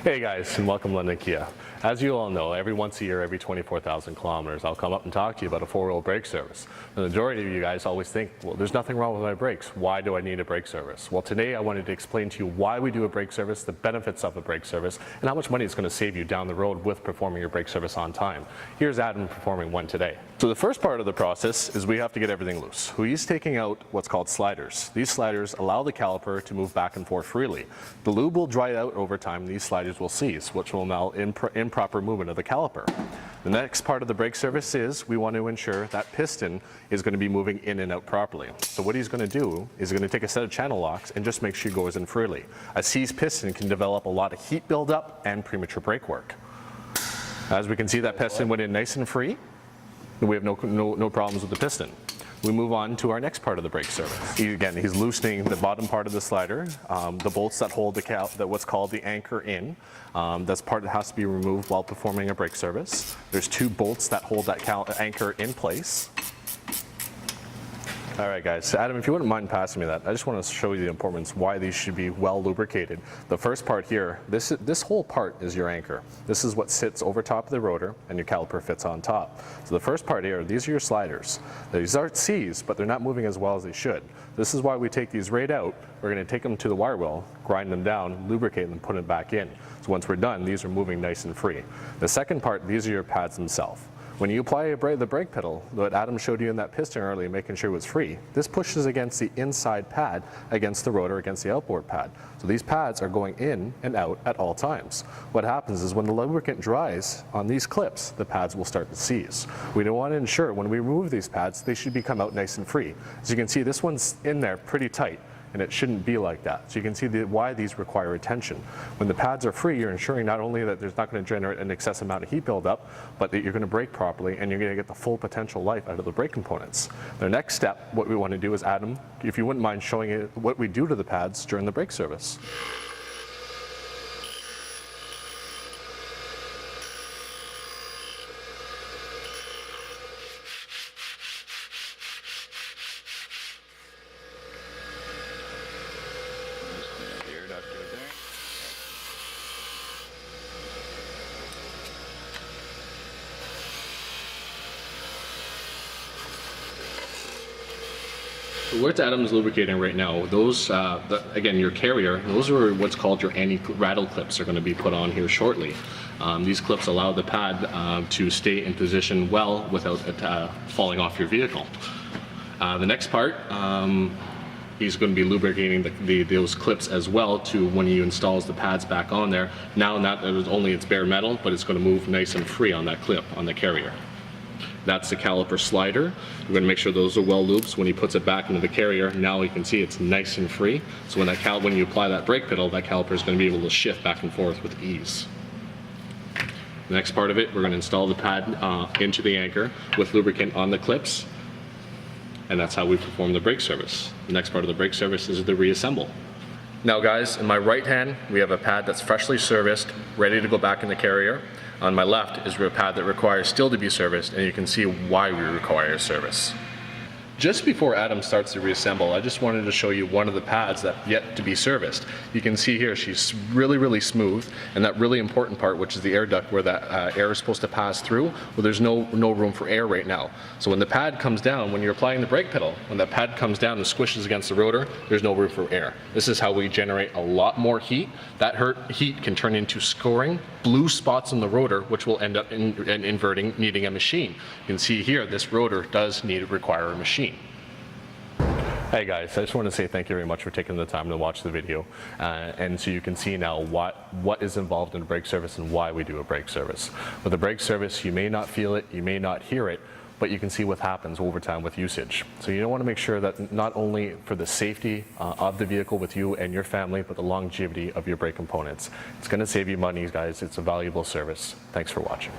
Hey guys, and welcome to London Kia. As you all know, every once a year, every 24,000 kilometers, I'll come up and talk to you about a four-wheel brake service. The majority of you guys always think, well, there's nothing wrong with my brakes. Why do I need a brake service? Well, today I wanted to explain to you why we do a brake service, the benefits of a brake service, and how much money it's going to save you down the road with performing your brake service on time. Here's Adam performing one today. So the first part of the process is we have to get everything loose. He's taking out what's called sliders. These sliders allow the caliper to move back and forth freely. The lube will dry out over time. These sliders will cease, which will allow improper movement of the caliper. The next part of the brake service is we want to ensure that piston is going to be moving in and out properly. So what he's going to do is going to take a set of channel locks and just make sure it goes in freely. A seized piston can develop a lot of heat buildup and premature brake work. As we can see, that piston went in nice and free. We have no problems with the piston. We move on to our next part of the brake service. He's loosening the bottom part of the slider, the bolts that hold what's called the anchor in. That's part that has to be removed while performing a brake service. There's two bolts that hold that anchor in place. All right guys, so Adam, if you wouldn't mind passing me that, I just want to show you the importance why these should be well lubricated. The first part here, this whole part is your anchor. This is what sits over top of the rotor and your caliper fits on top. So the first part here, these are your sliders. These aren't seized, but they're not moving as well as they should. This is why we take these right out. We're going to take them to the wire wheel, grind them down, lubricate them, put them back in. So once we're done, these are moving nice and free. The second part, these are your pads themselves. When you apply the brake pedal, what Adam showed you in that piston earlier, making sure it was free, this pushes against the inside pad, against the rotor, against the outboard pad. So these pads are going in and out at all times. What happens is when the lubricant dries on these clips, the pads will start to seize. We don't want to ensure when we remove these pads, they should come out nice and free. As you can see, this one's in there pretty tight, and it shouldn't be like that. So you can see why these require attention. When the pads are free, you're ensuring not only that there's not going to generate an excess amount of heat buildup, but that you're going to brake properly and you're going to get the full potential life out of the brake components. The next step, what we want to do is, Adam, if you wouldn't mind showing it what we do to the pads during the brake service. What Adam's lubricating right now, those, again, your carrier, those are what's called your anti-rattle clips are going to be put on here shortly. These clips allow the pad to stay in position well without it falling off your vehicle. The next part, he's going to be lubricating those clips as well to when he installs the pads back on there. Now not only it's bare metal, but it's going to move nice and free on that clip on the carrier. That's the caliper slider. We're going to make sure those are well lubed. So when he puts it back into the carrier, now you can see it's nice and free. So when you apply that brake pedal, that caliper is going to be able to shift back and forth with ease. The next part of it, we're going to install the pad into the anchor with lubricant on the clips. And that's how we perform the brake service. The next part of the brake service is the reassemble. Now guys, in my right hand, we have a pad that's freshly serviced, ready to go back in the carrier. On my left is a pad that requires still to be serviced, and you can see why we require service. Just before Adam starts to reassemble, I just wanted to show you one of the pads that yet to be serviced. You can see here she's really smooth, and that really important part, which is the air duct where that air is supposed to pass through, well, there's no room for air right now. So when the pad comes down, when you're applying the brake pedal, when that pad comes down and squishes against the rotor, there's no room for air. This is how we generate a lot more heat. That heat can turn into scoring blue spots on the rotor, which will end up inverting, needing a machine. You can see here, this rotor does require a machine. Hey guys, I just want to say thank you very much for taking the time to watch the video, and so you can see now what is involved in a brake service and why we do a brake service. With a brake service, you may not feel it, you may not hear it, but you can see what happens over time with usage. So you want to make sure that not only for the safety of the vehicle with you and your family, but the longevity of your brake components. It's going to save you money, guys. It's a valuable service. Thanks for watching.